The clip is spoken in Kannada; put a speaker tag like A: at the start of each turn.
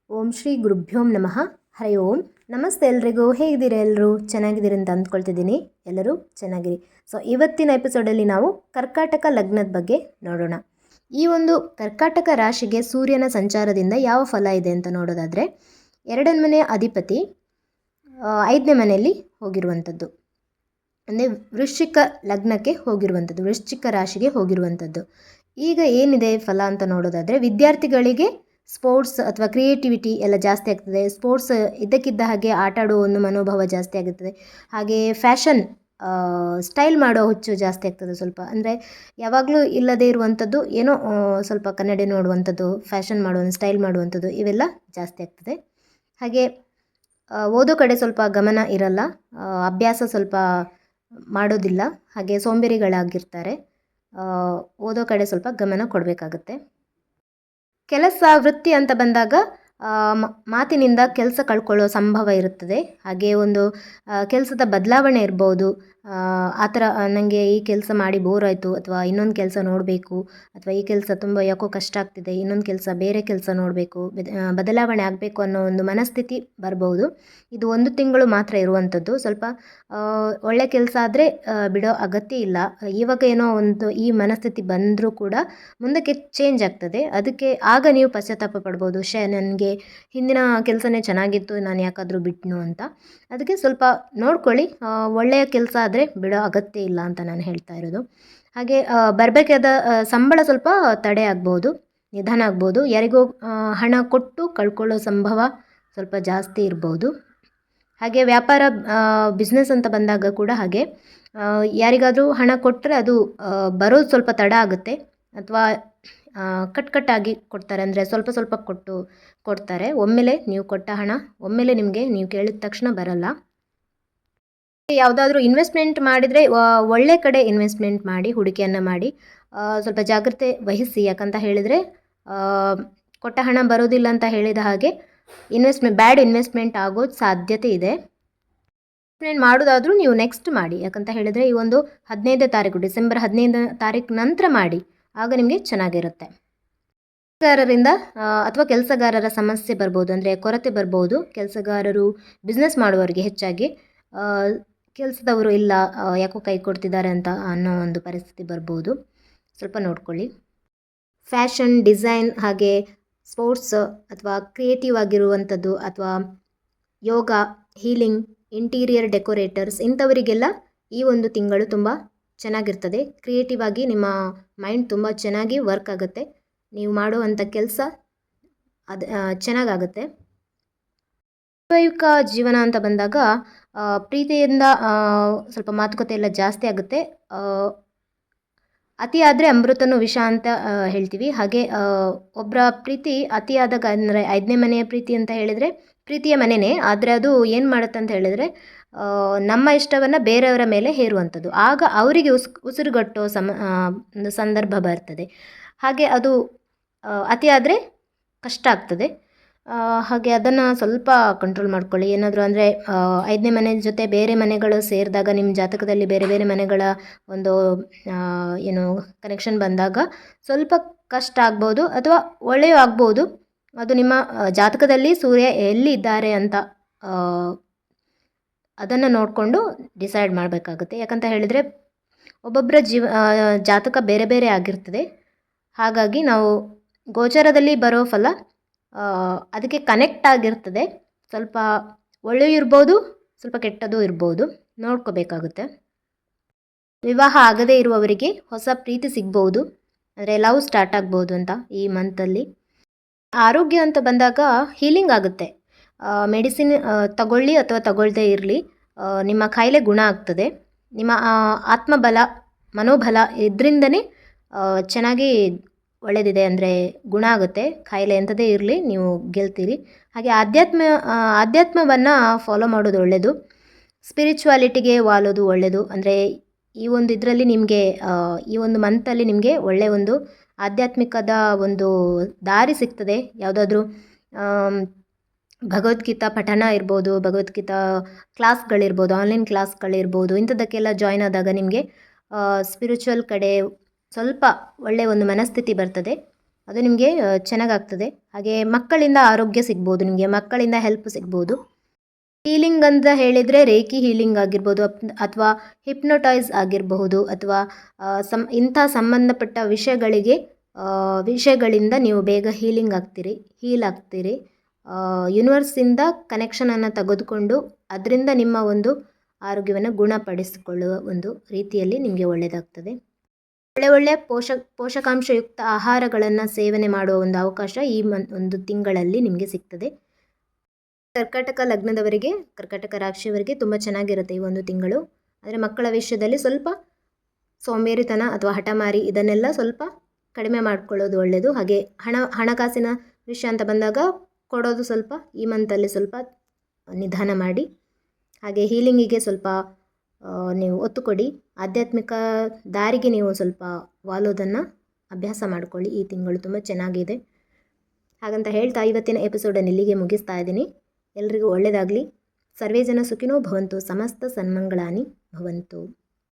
A: ಓಂ ಶ್ರೀ ಗುರುಭ್ಯೋಂ ನಮಃ. ಹರಿ ಓಂ. ನಮಸ್ತೆ ಎಲ್ರಿಗೂ. ಹೇಗಿದ್ದೀರಾ? ಎಲ್ಲರೂ ಚೆನ್ನಾಗಿದ್ದೀರಿ ಅಂತ ಅಂದ್ಕೊಳ್ತಿದ್ದೀನಿ. ಎಲ್ಲರೂ ಚೆನ್ನಾಗಿರಿ. ಸೊ ಇವತ್ತಿನ ಎಪಿಸೋಡಲ್ಲಿ ನಾವು ಕರ್ಕಾಟಕ ಲಗ್ನದ ಬಗ್ಗೆ ನೋಡೋಣ. ಈ ಒಂದು ಕರ್ಕಾಟಕ ರಾಶಿಗೆ ಸೂರ್ಯನ ಸಂಚಾರದಿಂದ ಯಾವ ಫಲ ಇದೆ ಅಂತ ನೋಡೋದಾದರೆ, 2ನೇ ಮನೆಯ ಅಧಿಪತಿ 5ನೇ ಮನೆಯಲ್ಲಿ ಹೋಗಿರುವಂಥದ್ದು, ಅಂದರೆ ವೃಶ್ಚಿಕ ಲಗ್ನಕ್ಕೆ ಹೋಗಿರುವಂಥದ್ದು, ವೃಶ್ಚಿಕ ರಾಶಿಗೆ ಹೋಗಿರುವಂಥದ್ದು. ಈಗ ಏನಿದೆ ಫಲ ಅಂತ ನೋಡೋದಾದರೆ, ವಿದ್ಯಾರ್ಥಿಗಳಿಗೆ ಸ್ಪೋರ್ಟ್ಸ್ ಅಥವಾ ಕ್ರಿಯೇಟಿವಿಟಿ ಎಲ್ಲ ಜಾಸ್ತಿ ಆಗ್ತದೆ. ಸ್ಪೋರ್ಟ್ಸ್ ಇದ್ದಕ್ಕಿದ್ದ ಹಾಗೆ ಆಟ ಆಡುವ ಒಂದು ಮನೋಭಾವ ಜಾಸ್ತಿ ಆಗುತ್ತದೆ. ಹಾಗೆ ಫ್ಯಾಷನ್ ಸ್ಟೈಲ್ ಮಾಡೋ ಹುಚ್ಚು ಜಾಸ್ತಿ ಆಗ್ತದೆ ಸ್ವಲ್ಪ. ಅಂದರೆ ಯಾವಾಗಲೂ ಇಲ್ಲದೇ ಇರುವಂಥದ್ದು, ಏನೋ ಸ್ವಲ್ಪ ಕನ್ನಡಿ ನೋಡುವಂಥದ್ದು, ಫ್ಯಾಷನ್ ಮಾಡುವ ಸ್ಟೈಲ್ ಮಾಡುವಂಥದ್ದು, ಇವೆಲ್ಲ ಜಾಸ್ತಿ ಆಗ್ತದೆ. ಹಾಗೆ ಓದೋ ಕಡೆ ಸ್ವಲ್ಪ ಗಮನ ಇರಲ್ಲ, ಅಭ್ಯಾಸ ಸ್ವಲ್ಪ ಮಾಡೋದಿಲ್ಲ, ಹಾಗೆ ಸೋಂಬೇರಿಗಳಾಗಿರ್ತಾರೆ. ಓದೋ ಕಡೆ ಸ್ವಲ್ಪ ಗಮನ ಕೊಡಬೇಕಾಗುತ್ತೆ. ಕೆಲಸ ವೃತ್ತಿ ಅಂತ ಬಂದಾಗ ಮಾತಿನಿಂದ ಕೆಲಸ ಕಳ್ಕೊಳ್ಳೋ ಸಂಭವ ಇರುತ್ತದೆ. ಹಾಗೆ ಒಂದು ಕೆಲಸದ ಬದಲಾವಣೆ ಇರ್ಬೋದು. ಆ ಥರ ನನಗೆ ಈ ಕೆಲಸ ಮಾಡಿ ಬೋರ್ ಆಯಿತು, ಅಥವಾ ಇನ್ನೊಂದು ಕೆಲಸ ನೋಡಬೇಕು, ಅಥವಾ ಈ ಕೆಲಸ ತುಂಬ ಯಾಕೋ ಕಷ್ಟ ಆಗ್ತಿದೆ, ಇನ್ನೊಂದು ಕೆಲಸ ಬೇರೆ ಕೆಲಸ ನೋಡಬೇಕು, ಬದಲಾವಣೆ ಆಗಬೇಕು ಅನ್ನೋ ಒಂದು ಮನಸ್ಥಿತಿ ಬರ್ಬೋದು. ಇದು 1 ತಿಂಗಳು ಮಾತ್ರ ಇರುವಂಥದ್ದು. ಸ್ವಲ್ಪ ಒಳ್ಳೆ ಕೆಲಸ ಆದರೆ ಬಿಡೋ ಅಗತ್ಯ ಇಲ್ಲ. ಇವಾಗ ಏನೋ ಒಂದು ಈ ಮನಸ್ಥಿತಿ ಬಂದರೂ ಕೂಡ ಮುಂದಕ್ಕೆ ಚೇಂಜ್ ಆಗ್ತದೆ. ಅದಕ್ಕೆ ಆಗ ನೀವು ಪಶ್ಚಾತ್ತಾಪ ಪಡ್ಬೋದು, ನನಗೆ ಹಿಂದಿನ ಕೆಲಸನೇ ಚೆನ್ನಾಗಿತ್ತು, ನಾನು ಯಾಕಾದರೂ ಬಿಟ್ನು ಅಂತ. ಅದಕ್ಕೆ ಸ್ವಲ್ಪ ನೋಡ್ಕೊಳ್ಳಿ. ಒಳ್ಳೆಯ ಕೆಲಸ ಆದರೆ ಬಿಡೋ ಅಗತ್ಯ ಇಲ್ಲ ಅಂತ ನಾನು ಹೇಳ್ತಾ ಇರೋದು. ಹಾಗೆ ಬರಬೇಕಾದ ಸಂಬಳ ಸ್ವಲ್ಪ ತಡೆ ಆಗ್ಬೋದು, ನಿಧಾನ ಆಗ್ಬೋದು. ಯಾರಿಗೋ ಹಣ ಕೊಟ್ಟು ಕಳ್ಕೊಳ್ಳೋ ಸಂಭವ ಸ್ವಲ್ಪ ಜಾಸ್ತಿ ಇರ್ಬೋದು. ಹಾಗೆ ವ್ಯಾಪಾರ ಬಿಸ್ನೆಸ್ ಅಂತ ಬಂದಾಗ ಕೂಡ ಹಾಗೆ ಯಾರಿಗಾದರೂ ಹಣ ಕೊಟ್ಟರೆ ಅದು ಬರೋದು ಸ್ವಲ್ಪ ತಡ ಆಗುತ್ತೆ, ಅಥವಾ ಕಟ್ಟಾಗಿ ಕೊಡ್ತಾರೆ. ಅಂದರೆ ಸ್ವಲ್ಪ ಸ್ವಲ್ಪ ಕೊಡ್ತಾರೆ. ಒಮ್ಮೆಲೆ ನೀವು ಕೊಟ್ಟ ಹಣ ಒಮ್ಮೆಲೆ ನಿಮಗೆ ನೀವು ಕೇಳಿದ ತಕ್ಷಣ ಬರಲ್ಲ. ಯಾವುದಾದ್ರೂ ಇನ್ವೆಸ್ಟ್ಮೆಂಟ್ ಮಾಡಿದರೆ ಒಳ್ಳೆ ಕಡೆ ಇನ್ವೆಸ್ಟ್ಮೆಂಟ್ ಮಾಡಿ, ಹೂಡಿಕೆಯನ್ನು ಮಾಡಿ ಸ್ವಲ್ಪ ಜಾಗ್ರತೆ ವಹಿಸಿ. ಯಾಕಂತ ಹೇಳಿದರೆ ಕೊಟ್ಟ ಹಣ ಬರೋದಿಲ್ಲ ಅಂತ ಹೇಳಿದ ಹಾಗೆ ಬ್ಯಾಡ್ ಇನ್ವೆಸ್ಟ್ಮೆಂಟ್ ಆಗೋದು ಸಾಧ್ಯತೆ ಇದೆ. ಇನ್ವೆಸ್ಟ್ಮೆಂಟ್ ಮಾಡೋದಾದರೂ ನೀವು ನೆಕ್ಸ್ಟ್ ಮಾಡಿ. ಯಾಕಂತ ಹೇಳಿದರೆ ಈ ಒಂದು 15ನೇ ತಾರೀಕು, ಡಿಸೆಂಬರ್ 15ನೇ ತಾರೀಕು ನಂತರ ಮಾಡಿ, ಆಗ ನಿಮಗೆ ಚೆನ್ನಾಗಿರುತ್ತೆ. ಕೆಲಸಗಾರರಿಂದ ಅಥವಾ ಕೆಲಸಗಾರರ ಸಮಸ್ಯೆ ಬರ್ಬೋದು, ಅಂದರೆ ಕೊರತೆ ಬರ್ಬೋದು. ಕೆಲಸಗಾರರು ಬಿಸ್ನೆಸ್ ಮಾಡುವವರಿಗೆ ಹೆಚ್ಚಾಗಿ ಕೆಲಸದವರು ಇಲ್ಲ, ಯಾಕೋ ಕೈ ಕೊಡ್ತಿದ್ದಾರೆ ಅಂತ ಅನ್ನೋ ಒಂದು ಪರಿಸ್ಥಿತಿ ಬರ್ಬೋದು. ಸ್ವಲ್ಪ ನೋಡ್ಕೊಳ್ಳಿ. ಫ್ಯಾಷನ್ ಡಿಸೈನ್, ಹಾಗೆ ಸ್ಪೋರ್ಟ್ಸ್ ಅಥವಾ ಕ್ರಿಯೇಟಿವ್ ಆಗಿರುವಂಥದ್ದು, ಅಥವಾ ಯೋಗ, ಹೀಲಿಂಗ್, ಇಂಟೀರಿಯರ್ ಡೆಕೋರೇಟರ್ಸ್, ಇಂಥವರಿಗೆಲ್ಲ ಈ ಒಂದು ತಿಂಗಳು ತುಂಬ ಚೆನ್ನಾಗಿರ್ತದೆ. ಕ್ರಿಯೇಟಿವ್ ಆಗಿ ನಿಮ್ಮ ಮೈಂಡ್ ತುಂಬ ಚೆನ್ನಾಗಿ ವರ್ಕ್ ಆಗುತ್ತೆ. ನೀವು ಮಾಡುವಂಥ ಕೆಲಸ ಅದು ಚೆನ್ನಾಗಾಗುತ್ತೆ. ವೈವಾಹಿಕ ಜೀವನ ಅಂತ ಬಂದಾಗ ಪ್ರೀತಿಯಿಂದ ಸ್ವಲ್ಪ ಮಾತುಕತೆ ಎಲ್ಲ ಜಾಸ್ತಿ ಆಗುತ್ತೆ. ಅತಿ ಆದರೆ ಅಮೃತನೂ ವಿಷ ಅಂತ ಹೇಳ್ತೀವಿ. ಹಾಗೆ ಒಬ್ಬರ ಪ್ರೀತಿ ಅತಿಯಾದಾಗ, ಅಂದರೆ 5ನೇ ಮನೆಯ ಪ್ರೀತಿ ಅಂತ ಹೇಳಿದರೆ ಪ್ರೀತಿಯ ಮನೆಯೇ, ಆದರೆ ಅದು ಏನು ಮಾಡುತ್ತೆ ಅಂತ ಹೇಳಿದರೆ ನಮ್ಮ ಇಷ್ಟವನ್ನು ಬೇರೆಯವರ ಮೇಲೆ ಹೇರುವಂಥದ್ದು. ಆಗ ಅವರಿಗೆ ಉಸಿರುಗಟ್ಟೋ ಒಂದು ಸಂದರ್ಭ ಬರ್ತದೆ. ಹಾಗೆ ಅದು ಅತಿಯಾದರೆ ಕಷ್ಟ ಆಗ್ತದೆ. ಹಾಗೆ ಅದನ್ನು ಸ್ವಲ್ಪ ಕಂಟ್ರೋಲ್ ಮಾಡ್ಕೊಳ್ಳಿ. ಏನಾದರೂ ಅಂದರೆ 5ನೇ ಮನೆ ಜೊತೆ ಬೇರೆ ಮನೆಗಳು ಸೇರಿದಾಗ, ನಿಮ್ಮ ಜಾತಕದಲ್ಲಿ ಬೇರೆ ಬೇರೆ ಮನೆಗಳ ಒಂದು ಏನು ಕನೆಕ್ಷನ್ ಬಂದಾಗ ಸ್ವಲ್ಪ ಕಷ್ಟ ಆಗ್ಬೋದು, ಅಥವಾ ಒಳ್ಳೆಯೂ ಆಗ್ಬೋದು. ಅದು ನಿಮ್ಮ ಜಾತಕದಲ್ಲಿ ಸೂರ್ಯ ಎಲ್ಲಿ ಇದ್ದಾರೆ ಅಂತ ಅದನ್ನು ನೋಡಿಕೊಂಡು ಡಿಸೈಡ್ ಮಾಡಬೇಕಾಗುತ್ತೆ. ಯಾಕಂತ ಹೇಳಿದರೆ ಒಬ್ಬೊಬ್ಬರ ಜಾತಕ ಬೇರೆ ಬೇರೆ ಆಗಿರ್ತದೆ. ಹಾಗಾಗಿ ನಾವು ಗೋಚರದಲ್ಲಿ ಬರೋ ಫಲ ಅದಕ್ಕೆ ಕನೆಕ್ಟ್ ಆಗಿರ್ತದೆ. ಸ್ವಲ್ಪ ಒಳ್ಳೆಯೂ ಇರ್ಬೋದು, ಸ್ವಲ್ಪ ಕೆಟ್ಟದ್ದು ಇರ್ಬೋದು, ನೋಡ್ಕೋಬೇಕಾಗುತ್ತೆ. ವಿವಾಹ ಆಗದೇ ಇರುವವರಿಗೆ ಹೊಸ ಪ್ರೀತಿ ಸಿಗ್ಬೋದು, ಅಂದರೆ ಲವ್ ಸ್ಟಾರ್ಟ್ ಆಗ್ಬೋದು ಅಂತ ಈ ಮಂತಲ್ಲಿ. ಆರೋಗ್ಯ ಅಂತ ಬಂದಾಗ ಹೀಲಿಂಗ್ ಆಗುತ್ತೆ. ಮೆಡಿಸಿನ್ ತಗೊಳ್ಳಿ ಅಥವಾ ತಗೊಳ್ಳದೇ ಇರಲಿ, ನಿಮ್ಮ ಕಾಯಿಲೆ ಗುಣ ಆಗ್ತದೆ. ನಿಮ್ಮ ಆತ್ಮಬಲ, ಮನೋಬಲ ಇದರಿಂದನೇ ಚೆನ್ನಾಗಿ ಒಳ್ಳೆಯದಿದೆ, ಅಂದರೆ ಗುಣ ಆಗುತ್ತೆ. ಕಾಯಿಲೆ ಎಂಥದೇ ಇರಲಿ ನೀವು ಗೆಲ್ತೀರಿ. ಹಾಗೆ ಆಧ್ಯಾತ್ಮವನ್ನು ಫಾಲೋ ಮಾಡೋದು ಒಳ್ಳೆಯದು. ಸ್ಪಿರಿಚುವಾಲಿಟಿಗೆ ವಾಲೋದು ಒಳ್ಳೆಯದು. ಅಂದರೆ ಈ ಒಂದು ಇದರಲ್ಲಿ ನಿಮಗೆ ಈ ಒಂದು ಮಂತಲ್ಲಿ ನಿಮಗೆ ಒಳ್ಳೆಯ ಒಂದು ಆಧ್ಯಾತ್ಮಿಕದ ಒಂದು ದಾರಿ ಸಿಗ್ತದೆ. ಯಾವುದಾದ್ರೂ ಭಗವದ್ಗೀತಾ ಪಠಣ ಇರ್ಬೋದು, ಭಗವದ್ಗೀತಾ ಕ್ಲಾಸ್ಗಳಿರ್ಬೋದು, ಆನ್ಲೈನ್ ಕ್ಲಾಸ್ಗಳಿರ್ಬೋದು, ಇಂಥದ್ದಕ್ಕೆಲ್ಲ ಜಾಯ್ನ್ ಆದಾಗ ನಿಮಗೆ ಸ್ಪಿರಿಚುವಲ್ ಕಡೆ ಸ್ವಲ್ಪ ಒಳ್ಳೆಯ ಒಂದು ಮನಸ್ಥಿತಿ ಬರ್ತದೆ. ಅದು ನಿಮಗೆ ಚೆನ್ನಾಗಾಗ್ತದೆ. ಹಾಗೆ ಮಕ್ಕಳಿಂದ ಆರೋಗ್ಯ ಸಿಗ್ಬೋದು, ನಿಮಗೆ ಮಕ್ಕಳಿಂದ ಹೆಲ್ಪ್ ಸಿಗ್ಬೋದು. ಹೀಲಿಂಗ್ ಅಂತ ಹೇಳಿದರೆ ರೇಖಿ ಹೀಲಿಂಗ್ ಆಗಿರ್ಬೋದು, ಅಥವಾ ಹಿಪ್ನೋಟೈಸ್ ಆಗಿರಬಹುದು, ಅಥವಾ ಇಂಥ ಸಂಬಂಧಪಟ್ಟ ವಿಷಯಗಳಿಂದ ನೀವು ಬೇಗ ಹೀಲ್ ಆಗ್ತೀರಿ. ಯೂನಿವರ್ಸಿಂದ ಕನೆಕ್ಷನನ್ನು ತೆಗೆದುಕೊಂಡು ಅದರಿಂದ ನಿಮ್ಮ ಒಂದು ಆರೋಗ್ಯವನ್ನು ಗುಣಪಡಿಸಿಕೊಳ್ಳುವ ಒಂದು ರೀತಿಯಲ್ಲಿ ನಿಮಗೆ ಒಳ್ಳೆಯದಾಗ್ತದೆ. ಒಳ್ಳೆಯ ಪೋಷಕಾಂಶಯುಕ್ತ ಆಹಾರಗಳನ್ನು ಸೇವನೆ ಮಾಡುವ ಒಂದು ಅವಕಾಶ ಈ ಒಂದು ತಿಂಗಳಲ್ಲಿ ನಿಮಗೆ ಸಿಗ್ತದೆ. ಕರ್ಕಾಟಕ ಲಗ್ನದವರಿಗೆ, ಕರ್ಕಾಟಕ ರಾಶಿಯವರಿಗೆ ತುಂಬ ಚೆನ್ನಾಗಿರುತ್ತೆ ಈ ಒಂದು ತಿಂಗಳು. ಆದರೆ ಮಕ್ಕಳ ವಿಷಯದಲ್ಲಿ ಸ್ವಲ್ಪ ಸೋಂಬೇರಿತನ ಅಥವಾ ಹಠಮಾರಿ ಇದನ್ನೆಲ್ಲ ಸ್ವಲ್ಪ ಕಡಿಮೆ ಮಾಡಿಕೊಳ್ಳೋದು ಒಳ್ಳೆಯದು. ಹಾಗೆ ಹಣಕಾಸಿನ ವಿಷಯ ಅಂತ ಬಂದಾಗ ಕೊಡೋದು ಸ್ವಲ್ಪ ಈ ಮಂತಲ್ಲಿ ಸ್ವಲ್ಪ ನಿಧಾನ ಮಾಡಿ. ಹಾಗೆ ಹೀಲಿಂಗಿಗೆ ಸ್ವಲ್ಪ ನೀವು ಒತ್ತು ಕೊಡಿ. ಆಧ್ಯಾತ್ಮಿಕ ದಾರಿಗೆ ನೀವು ಸ್ವಲ್ಪ ವಾಲೋದನ್ನು ಅಭ್ಯಾಸ ಮಾಡಿಕೊಳ್ಳಿ. ಈ ತಿಂಗಳು ತುಂಬ ಚೆನ್ನಾಗಿದೆ. ಹಾಗಂತ ಹೇಳ್ತಾ ಇವತ್ತಿನ ಎಪಿಸೋಡನ್ನು ಇಲ್ಲಿಗೆ ಮುಗಿಸ್ತಾ ಇದ್ದೀನಿ. ಎಲ್ರಿಗೂ ಒಳ್ಳೆಯದಾಗಲಿ. ಸರ್ವೇ ಜನ ಸುಖಿನೋ ಭವಂತು, ಸಮಸ್ತ ಸನ್ಮಂಗಳಾನಿ ಭವಂತು.